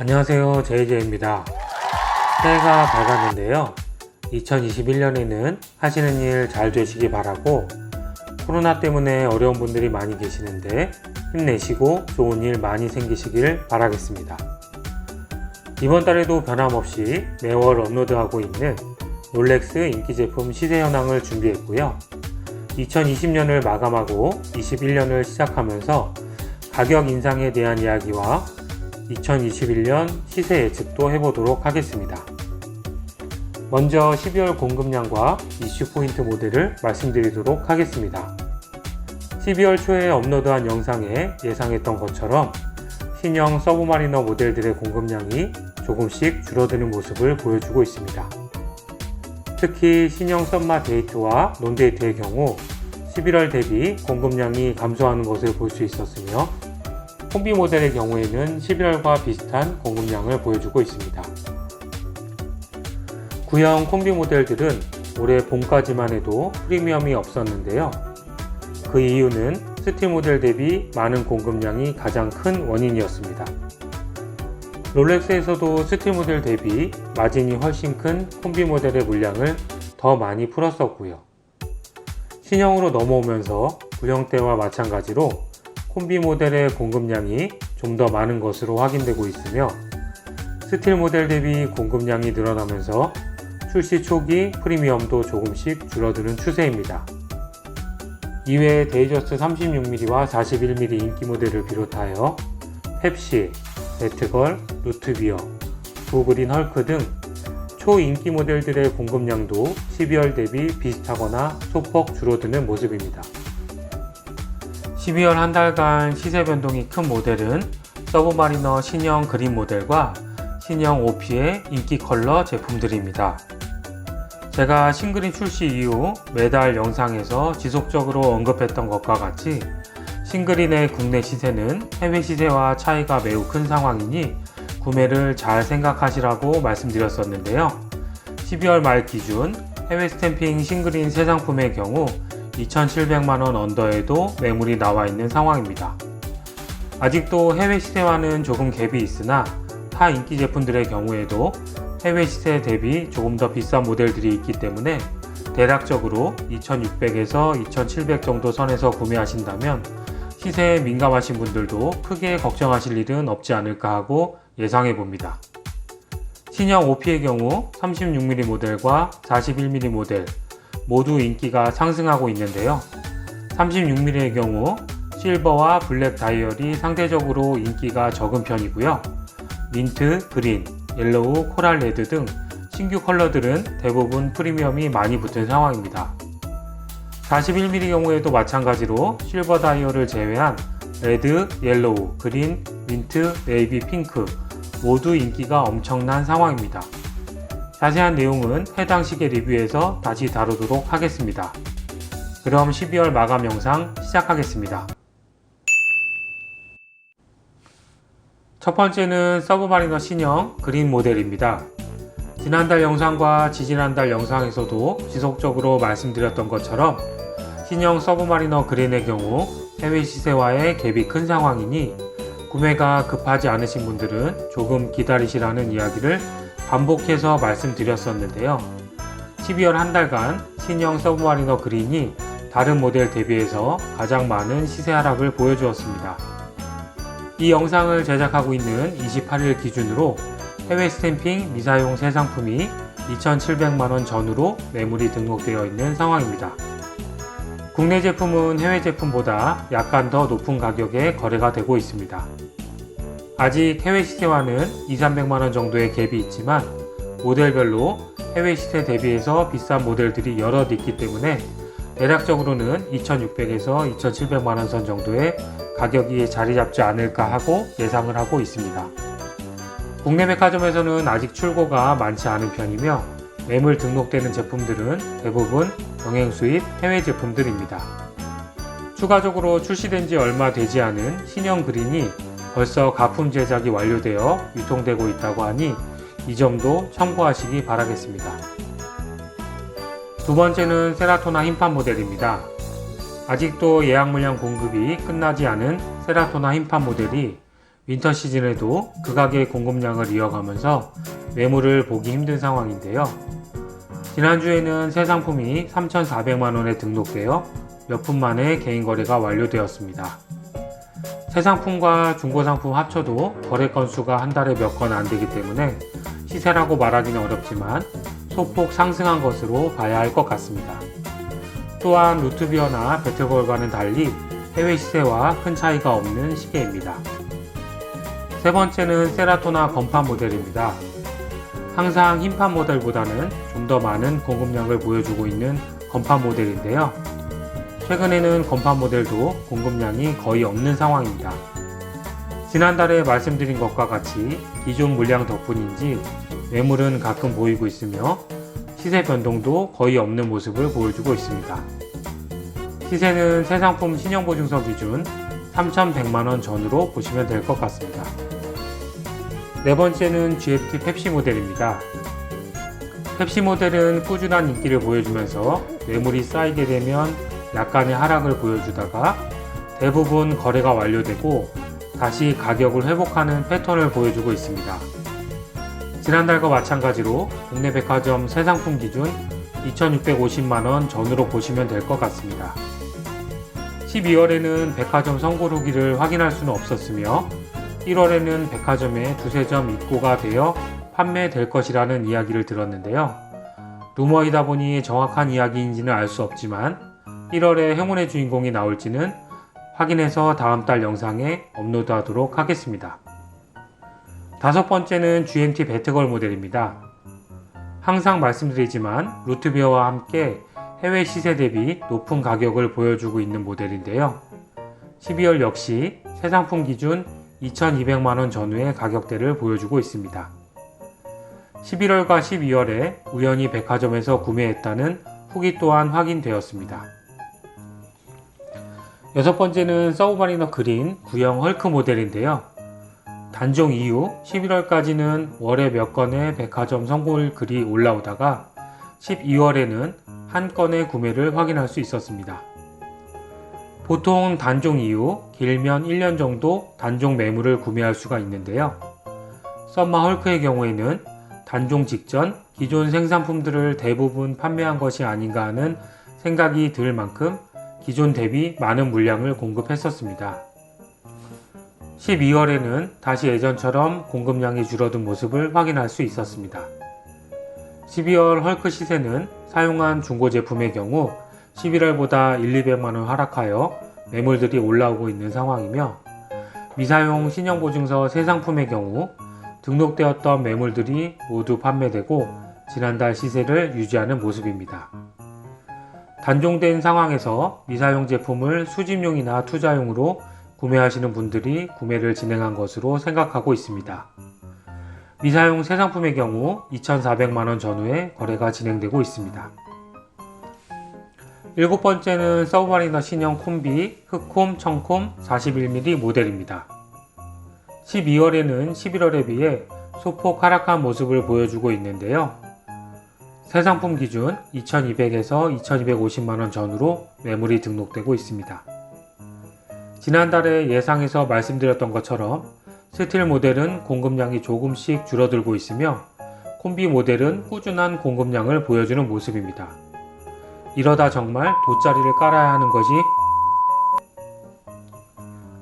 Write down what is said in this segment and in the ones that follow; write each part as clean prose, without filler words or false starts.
안녕하세요, JJ입니다. 새해가 밝았는데요. 2021년에는 하시는 일 잘 되시기 바라고, 코로나 때문에 어려운 분들이 많이 계시는데 힘내시고 좋은 일 많이 생기시길 바라겠습니다. 이번 달에도 변함없이 매월 업로드하고 있는 롤렉스 인기 제품 시세 현황을 준비했고요. 2020년을 마감하고 21년을 시작하면서 가격 인상에 대한 이야기와 2021년 시세 예측도 해보도록 하겠습니다. 먼저 12월 공급량과 이슈 포인트 모델을 말씀드리도록 하겠습니다. 12월 초에 업로드한 영상에 예상했던 것처럼 신형 서브마리너 모델들의 공급량이 조금씩 줄어드는 모습을 보여주고 있습니다. 특히 신형 썸마 데이트와 논데이트의 경우 11월 대비 공급량이 감소하는 것을 볼 수 있었으며, 콤비 모델의 경우에는 11월과 비슷한 공급량을 보여주고 있습니다. 구형 콤비 모델들은 올해 봄까지만 해도 프리미엄이 없었는데요. 그 이유는 스틸 모델 대비 많은 공급량이 가장 큰 원인이었습니다. 롤렉스에서도 스틸 모델 대비 마진이 훨씬 큰 콤비 모델의 물량을 더 많이 풀었었고요. 신형으로 넘어오면서 구형 때와 마찬가지로 콤비 모델의 공급량이 좀 더 많은 것으로 확인되고 있으며, 스틸 모델 대비 공급량이 늘어나면서 출시 초기 프리미엄도 조금씩 줄어드는 추세입니다. 이외에 데이저스트 36mm와 41mm 인기 모델을 비롯하여 펩시, 배트걸, 루트비어, 부그린 헐크 등 초인기 모델들의 공급량도 12월 대비 비슷하거나 소폭 줄어드는 모습입니다. 12월 한 달간 시세 변동이 큰 모델은 서브마리너 신형 그린 모델과 신형 OP의 인기 컬러 제품들입니다. 제가 신그린 출시 이후 매달 영상에서 지속적으로 언급했던 것과 같이 신그린의 국내 시세는 해외 시세와 차이가 매우 큰 상황이니 구매를 잘 생각하시라고 말씀드렸었는데요. 12월 말 기준 해외 스탬핑 신그린 새 상품의 경우 2,700만원 언더에도 매물이 나와 있는 상황입니다. 아직도 해외 시세와는 조금 갭이 있으나 타 인기 제품들의 경우에도 해외 시세 대비 조금 더 비싼 모델들이 있기 때문에 대략적으로 2,600에서 2,700 정도 선에서 구매하신다면 시세에 민감하신 분들도 크게 걱정하실 일은 없지 않을까 하고 예상해 봅니다. 신형 OP의 경우 36mm 모델과 41mm 모델 모두 인기가 상승하고 있는데요. 36mm의 경우 실버와 블랙 다이얼이 상대적으로 인기가 적은 편이고요. 민트, 그린, 옐로우, 코랄 레드 등 신규 컬러들은 대부분 프리미엄이 많이 붙은 상황입니다. 41mm 경우에도 마찬가지로 실버 다이얼을 제외한 레드, 옐로우, 그린, 민트, 네이비, 핑크 모두 인기가 엄청난 상황입니다. 자세한 내용은 해당 시계 리뷰에서 다시 다루도록 하겠습니다. 그럼 12월 마감 영상 시작하겠습니다. 첫 번째는 서브마리너 신형 그린 모델입니다. 지난달 영상과 지지난달 영상에서도 지속적으로 말씀드렸던 것처럼 신형 서브마리너 그린의 경우 해외 시세와의 갭이 큰 상황이니 구매가 급하지 않으신 분들은 조금 기다리시라는 이야기를 반복해서 말씀드렸었는데요. 12월 한 달간 신형 서브마리너 그린이 다른 모델 대비해서 가장 많은 시세 하락을 보여주었습니다. 이 영상을 제작하고 있는 28일 기준으로 해외 스탬핑 미사용 새 상품이 2,700만원 전후로 매물이 등록되어 있는 상황입니다. 국내 제품은 해외 제품보다 약간 더 높은 가격에 거래가 되고 있습니다. 아직 해외 시세와는 2,300만원 정도의 갭이 있지만 모델별로 해외 시세 대비해서 비싼 모델들이 여럿 있기 때문에 대략적으로는 2,600에서 2,700만원 선 정도의 가격이 자리 잡지 않을까 하고 예상을 하고 있습니다. 국내 백화점에서는 아직 출고가 많지 않은 편이며 매물 등록되는 제품들은 대부분 병행 수입 해외 제품들입니다. 추가적으로 출시된 지 얼마 되지 않은 신형 그린이 벌써 가품 제작이 완료되어 유통되고 있다고 하니 이 점도 참고하시기 바라겠습니다. 두 번째는 세라토나 흰판 모델입니다. 아직도 예약 물량 공급이 끝나지 않은 세라토나 흰판 모델이 윈터 시즌에도 극악의 공급량을 이어가면서 매물을 보기 힘든 상황인데요. 지난주에는 새 상품이 3,400만원에 등록되어 몇 분 만에 개인 거래가 완료되었습니다. 새 상품과 중고 상품 합쳐도 거래 건수가 한 달에 몇 건 안 되기 때문에 시세라고 말하기는 어렵지만 소폭 상승한 것으로 봐야 할 것 같습니다. 또한 루트비어나 배틀볼과는 달리 해외 시세와 큰 차이가 없는 시계입니다. 세 번째는 세라토나 건판 모델입니다. 항상 흰판 모델보다는 좀 더 많은 공급량을 보여주고 있는 건판 모델인데요. 최근에는 건판 모델도 공급량이 거의 없는 상황입니다. 지난달에 말씀드린 것과 같이 기존 물량 덕분인지 매물은 가끔 보이고 있으며 시세 변동도 거의 없는 모습을 보여주고 있습니다. 시세는 새 상품 신용보증서 기준 3,100만원 전후로 보시면 될 것 같습니다. 네 번째는 GFT 펩시 모델입니다. 펩시 모델은 꾸준한 인기를 보여주면서 매물이 쌓이게 되면 약간의 하락을 보여주다가 대부분 거래가 완료되고 다시 가격을 회복하는 패턴을 보여주고 있습니다. 지난달과 마찬가지로 국내 백화점 새 상품 기준 2,650만원 전후로 보시면 될 것 같습니다. 12월에는 백화점 선고 후기를 확인할 수는 없었으며 1월에는 백화점에 두세 점 입고가 되어 판매될 것이라는 이야기를 들었는데요. 루머이다 보니 정확한 이야기인지는 알 수 없지만 1월에 행운의 주인공이 나올지는 확인해서 다음 달 영상에 업로드하도록 하겠습니다. 다섯 번째는 GMT 배트걸 모델입니다. 항상 말씀드리지만 루트비어와 함께 해외 시세 대비 높은 가격을 보여주고 있는 모델인데요. 12월 역시 새 상품 기준 2,200만원 전후의 가격대를 보여주고 있습니다. 11월과 12월에 우연히 백화점에서 구매했다는 후기 또한 확인되었습니다. 여섯 번째는 서브마리너 그린 구형 헐크 모델인데요. 단종 이후 11월까지는 월에 몇 건의 백화점 선고일 글이 올라오다가 12월에는 한 건의 구매를 확인할 수 있었습니다. 보통 단종 이후 길면 1년 정도 단종 매물을 구매할 수가 있는데요. 썸마 헐크의 경우에는 단종 직전 기존 생산품들을 대부분 판매한 것이 아닌가 하는 생각이 들 만큼 기존 대비 많은 물량을 공급했었습니다. 12월에는 다시 예전처럼 공급량이 줄어든 모습을 확인할 수 있었습니다. 12월 헐크 시세는 사용한 중고 제품의 경우 11월보다 1,200만원 하락하여 매물들이 올라오고 있는 상황이며 미사용 신용보증서 새 상품의 경우 등록되었던 매물들이 모두 판매되고 지난달 시세를 유지하는 모습입니다. 단종된 상황에서 미사용 제품을 수집용이나 투자용으로 구매하시는 분들이 구매를 진행한 것으로 생각하고 있습니다. 미사용 새 상품의 경우 2,400만원 전후에 거래가 진행되고 있습니다. 일곱 번째는 서브마리너 신형 콤비 흑콤 청콤 41mm 모델입니다. 12월에는 11월에 비해 소폭 하락한 모습을 보여주고 있는데요. 새 상품 기준 2,200에서 2,250만원 전후로 매물이 등록되고 있습니다. 지난달에 예상에서 말씀드렸던 것처럼 스틸 모델은 공급량이 조금씩 줄어들고 있으며 콤비 모델은 꾸준한 공급량을 보여주는 모습입니다. 이러다 정말 돗자리를 깔아야 하는 것이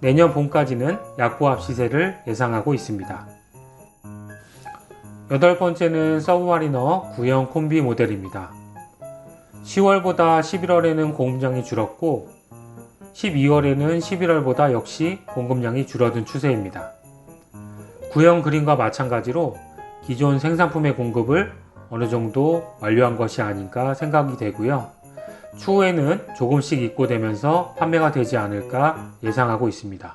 내년 봄까지는 약보합 시세를 예상하고 있습니다. 여덟 번째는 서브마리너 구형 콤비 모델입니다. 10월보다 11월에는 공급량이 줄었고 12월에는 11월보다 역시 공급량이 줄어든 추세입니다. 구형 그린과 마찬가지로 기존 생산품의 공급을 어느 정도 완료한 것이 아닌가 생각이 되고요. 추후에는 조금씩 입고되면서 판매가 되지 않을까 예상하고 있습니다.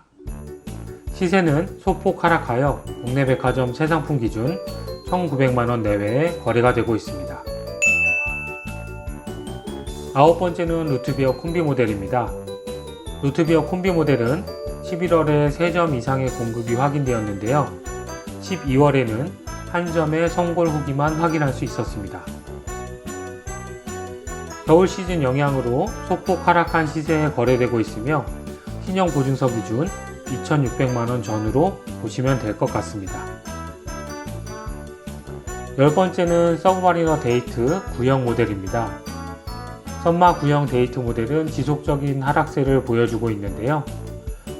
시세는 소폭 하락하여 국내 백화점 새 상품 기준 1,900만원 내외에 거래가 되고 있습니다. 아홉 번째는 루트비어 콤비 모델입니다. 루트비어 콤비 모델은 11월에 3점 이상의 공급이 확인되었는데요. 12월에는 한 점의 선골 후기만 확인할 수 있었습니다. 겨울 시즌 영향으로 소폭 하락한 시세에 거래되고 있으며 신용 보증서 기준 2600만원 전후로 보시면 될 것 같습니다. 10번째는 서브마리너 데이트 구형 모델입니다. 선마 구형 데이트 모델은 지속적인 하락세를 보여주고 있는데요.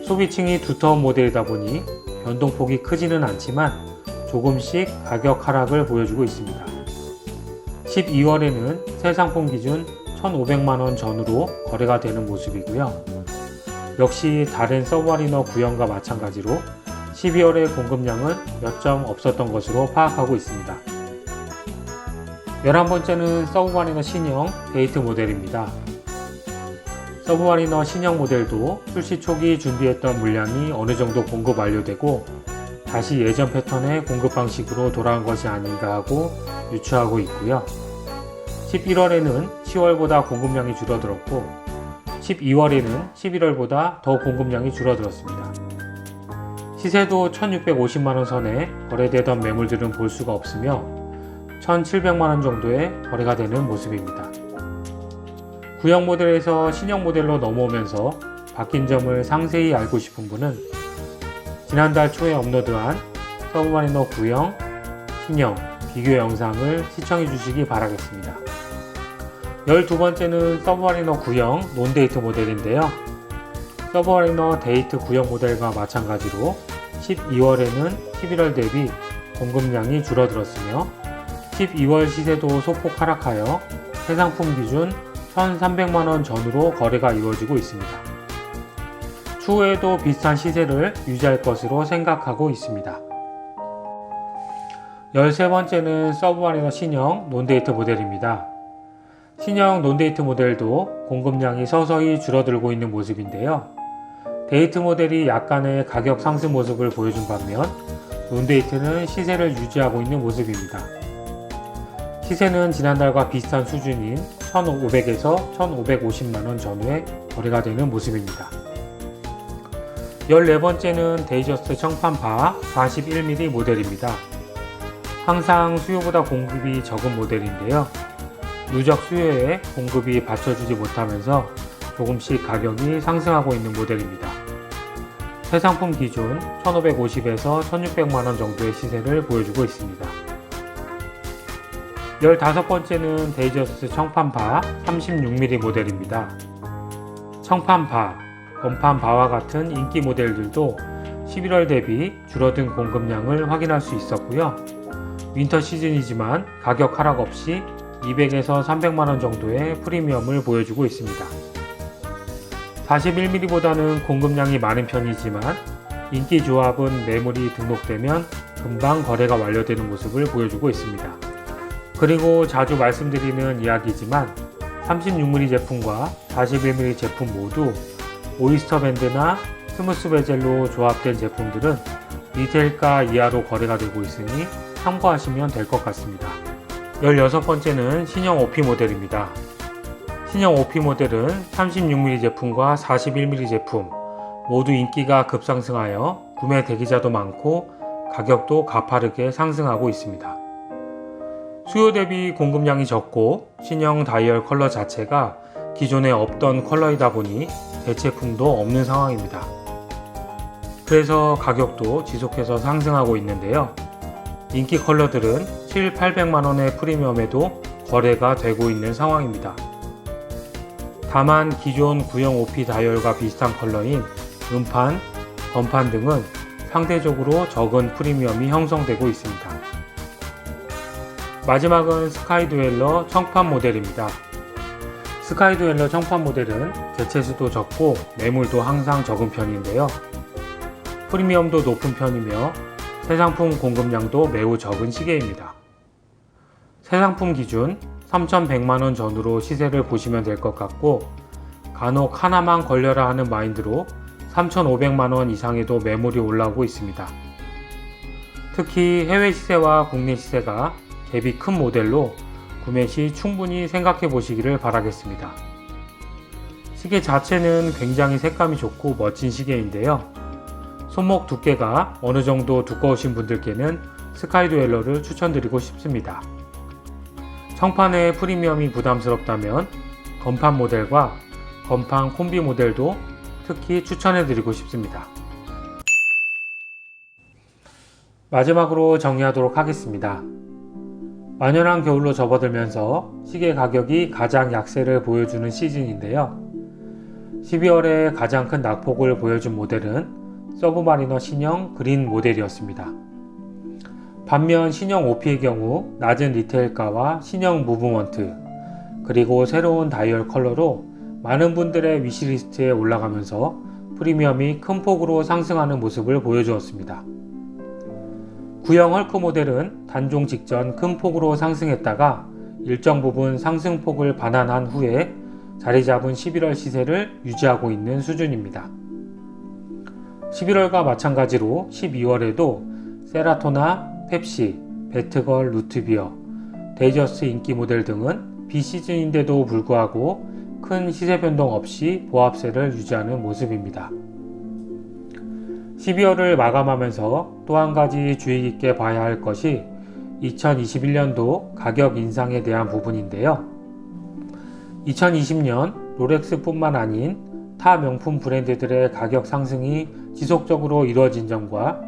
소비층이 두터운 모델이다 보니 변동폭이 크지는 않지만 조금씩 가격 하락을 보여주고 있습니다. 12월에는 새 상품 기준 1,500만원 전후로 거래가 되는 모습이고요. 역시 다른 서브마리너 구형과 마찬가지로 12월의 공급량은 몇 점 없었던 것으로 파악하고 있습니다. 11번째는 서브마리너 신형 데이트 모델입니다. 서브마리너 신형 모델도 출시 초기 준비했던 물량이 어느 정도 공급 완료되고 다시 예전 패턴의 공급 방식으로 돌아간 것이 아닌가 하고 유추하고 있고요. 11월에는 10월보다 공급량이 줄어들었고 12월에는 11월보다 더 공급량이 줄어들었습니다. 시세도 1650만원 선에 거래되던 매물들은 볼 수가 없으며 1700만원 정도에 거래가 되는 모습입니다. 구형 모델에서 신형 모델로 넘어오면서 바뀐 점을 상세히 알고 싶은 분은 지난달 초에 업로드한 서브마리너 구형, 신형 비교 영상을 시청해 주시기 바라겠습니다. 12번째는 서브마리너 구형 논데이트 모델인데요. 서브마리너 데이트 구형 모델과 마찬가지로 12월에는 11월 대비 공급량이 줄어들었으며 12월 시세도 소폭 하락하여 새 상품 기준 1,300만원 전후로 거래가 이루어지고 있습니다. 추후에도 비슷한 시세를 유지할 것으로 생각하고 있습니다. 13번째는 서브마리너 신형 논데이트 모델입니다. 신형 논데이트 모델도 공급량이 서서히 줄어들고 있는 모습인데요. 데이트 모델이 약간의 가격 상승 모습을 보여준 반면 논데이트는 시세를 유지하고 있는 모습입니다. 시세는 지난달과 비슷한 수준인 1,500에서 1,550만원 전후에 거래가 되는 모습입니다. 14번째는 데이저스트 청판파 41mm 모델입니다. 항상 수요보다 공급이 적은 모델인데요. 누적 수요에 공급이 받쳐주지 못하면서 조금씩 가격이 상승하고 있는 모델입니다. 새 상품 기준 1550에서 1600만원 정도의 시세를 보여주고 있습니다. 15번째는 데이저스트 청판파 36mm 모델입니다. 청판파, 건판파와 같은 인기 모델들도 11월 대비 줄어든 공급량을 확인할 수 있었고요. 윈터 시즌이지만 가격 하락 없이 200에서 300만원 정도의 프리미엄을 보여주고 있습니다. 41mm보다는 공급량이 많은 편이지만 인기 조합은 매물이 등록되면 금방 거래가 완료되는 모습을 보여주고 있습니다. 그리고 자주 말씀드리는 이야기지만 36mm 제품과 41mm 제품 모두 오이스터 밴드나 스무스 베젤로 조합된 제품들은 리테일가 이하로 거래가 되고 있으니 참고하시면 될 것 같습니다. 16번째는 신형 OP 모델입니다. 신형 OP 모델은 36mm 제품과 41mm 제품 모두 인기가 급상승하여 구매 대기자도 많고 가격도 가파르게 상승하고 있습니다. 수요 대비 공급량이 적고 신형 다이얼 컬러 자체가 기존에 없던 컬러이다 보니 대체품도 없는 상황입니다. 그래서 가격도 지속해서 상승하고 있는데요. 인기 컬러들은 700~800만원의 프리미엄에도 거래가 되고 있는 상황입니다. 다만 기존 구형 OP 다이얼과 비슷한 컬러인 음판, 건판 등은 상대적으로 적은 프리미엄이 형성되고 있습니다. 마지막은 스카이 듀엘러 청판 모델입니다. 스카이 듀엘러 청판 모델은 개체수도 적고 매물도 항상 적은 편인데요. 프리미엄도 높은 편이며 새 상품 공급량도 매우 적은 시계입니다. 새 상품 기준 3,100만원 전후로 시세를 보시면 될 것 같고 간혹 하나만 걸려라 하는 마인드로 3,500만원 이상에도 매물이 올라오고 있습니다. 특히 해외 시세와 국내 시세가 갭이 큰 모델로 구매 시 충분히 생각해 보시기를 바라겠습니다. 시계 자체는 굉장히 색감이 좋고 멋진 시계인데요. 손목 두께가 어느 정도 두꺼우신 분들께는 스카이 듀엘러를 추천드리고 싶습니다. 청판의 프리미엄이 부담스럽다면 건판 모델과 건판 콤비 모델도 특히 추천해드리고 싶습니다. 마지막으로 정리하도록 하겠습니다. 완연한 겨울로 접어들면서 시계 가격이 가장 약세를 보여주는 시즌인데요. 12월에 가장 큰 낙폭을 보여준 모델은 서브마리너 신형 그린 모델이었습니다. 반면 신형 OP의 경우 낮은 리테일가와 신형 무브먼트, 그리고 새로운 다이얼 컬러로 많은 분들의 위시리스트에 올라가면서 프리미엄이 큰 폭으로 상승하는 모습을 보여주었습니다. 구형 헐크 모델은 단종 직전 큰 폭으로 상승했다가 일정 부분 상승폭을 반환한 후에 자리 잡은 11월 시세를 유지하고 있는 수준입니다. 11월과 마찬가지로 12월에도 세라토나, 펩시, 배트걸, 루트비어, 데이저스 인기 모델 등은 비시즌인데도 불구하고 큰 시세 변동 없이 보합세를 유지하는 모습입니다. 12월을 마감하면서 또 한 가지 주의 깊게 봐야 할 것이 2021년도 가격 인상에 대한 부분인데요. 2020년 롤렉스뿐만 아닌 타 명품 브랜드들의 가격 상승이 지속적으로 이루어진 점과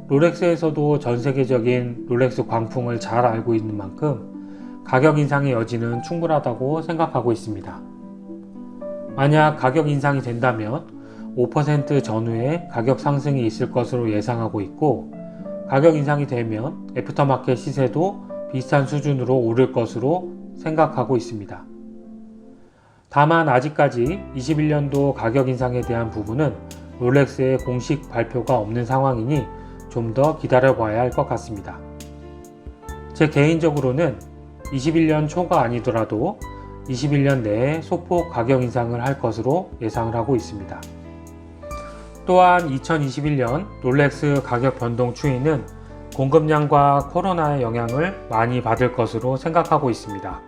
롤렉스에서도 전 세계적인 롤렉스 광풍을 잘 알고 있는 만큼 가격 인상의 여지는 충분하다고 생각하고 있습니다. 만약 가격 인상이 된다면 5% 전후의 가격 상승이 있을 것으로 예상하고 있고, 가격 인상이 되면 애프터마켓 시세도 비슷한 수준으로 오를 것으로 생각하고 있습니다. 다만 아직까지 21년도 가격 인상에 대한 부분은 롤렉스의 공식 발표가 없는 상황이니 좀 더 기다려봐야 할 것 같습니다. 제 개인적으로는 21년 초가 아니더라도 21년 내에 소폭 가격 인상을 할 것으로 예상을 하고 있습니다. 또한 2021년 롤렉스 가격 변동 추이는 공급량과 코로나의 영향을 많이 받을 것으로 생각하고 있습니다.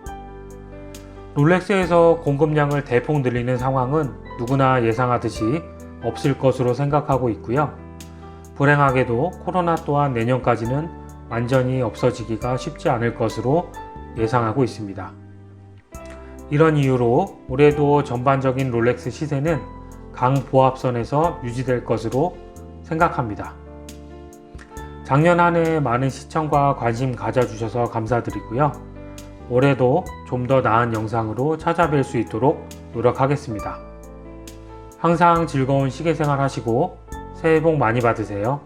롤렉스에서 공급량을 대폭 늘리는 상황은 누구나 예상하듯이 없을 것으로 생각하고 있고요. 불행하게도 코로나 또한 내년까지는 완전히 없어지기가 쉽지 않을 것으로 예상하고 있습니다. 이런 이유로 올해도 전반적인 롤렉스 시세는 강보합선에서 유지될 것으로 생각합니다. 작년 한 해 많은 시청과 관심 가져주셔서 감사드리고요. 올해도 좀 더 나은 영상으로 찾아뵐 수 있도록 노력하겠습니다. 항상 즐거운 시계생활 하시고 새해 복 많이 받으세요.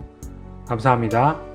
감사합니다.